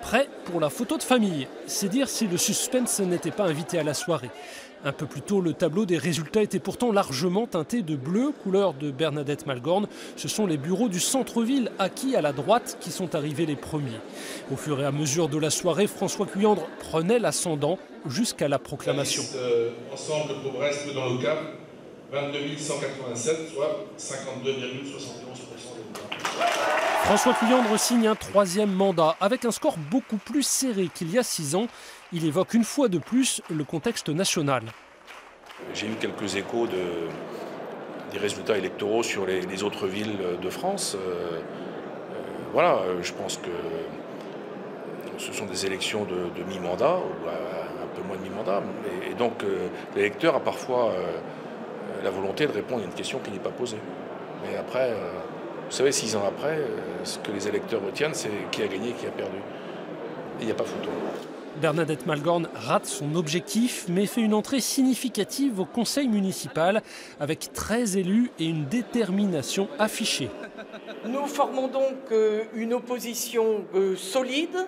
prêt pour la photo de famille. C'est dire si le suspense n'était pas invité à la soirée. Un peu plus tôt, le tableau des résultats était pourtant largement teinté de bleu, couleur de Bernadette Malgorn. Ce sont les bureaux du centre-ville acquis à la droite qui sont arrivés les premiers. Au fur et à mesure de la soirée, François Cuyandre prenait l'ascendant jusqu'à la proclamation. Ensemble pour Brest dans le Cap, 22 187, soit 52,71% des voix. François Cuyandre signe un troisième mandat avec un score beaucoup plus serré qu'il y a 6 ans. Il évoque une fois de plus le contexte national. J'ai eu quelques échos des résultats électoraux sur les autres villes de France. Voilà, je pense que ce sont des élections de mi-mandat, ou un peu moins de mi-mandat. Et donc l'électeur a parfois la volonté de répondre à une question qui n'est pas posée. Mais après, vous savez, 6 ans après, ce que les électeurs retiennent, c'est qui a gagné et qui a perdu. Et il n'y a pas photo. Bernadette Malgorn rate son objectif, mais fait une entrée significative au conseil municipal, avec 13 élus et une détermination affichée. Nous formons donc une opposition solide,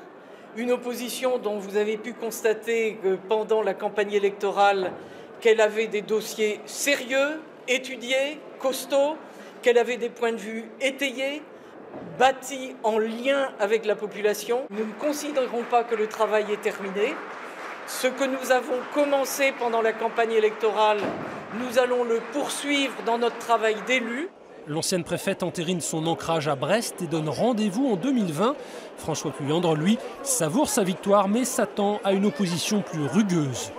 une opposition dont vous avez pu constater pendant la campagne électorale qu'elle avait des dossiers sérieux, étudiés, costauds, qu'elle avait des points de vue étayés, bâtis en lien avec la population. Nous ne considérons pas que le travail est terminé. Ce que nous avons commencé pendant la campagne électorale, nous allons le poursuivre dans notre travail d'élu. L'ancienne préfète entérine son ancrage à Brest et donne rendez-vous en 2020. François Cuyandre, lui, savoure sa victoire mais s'attend à une opposition plus rugueuse.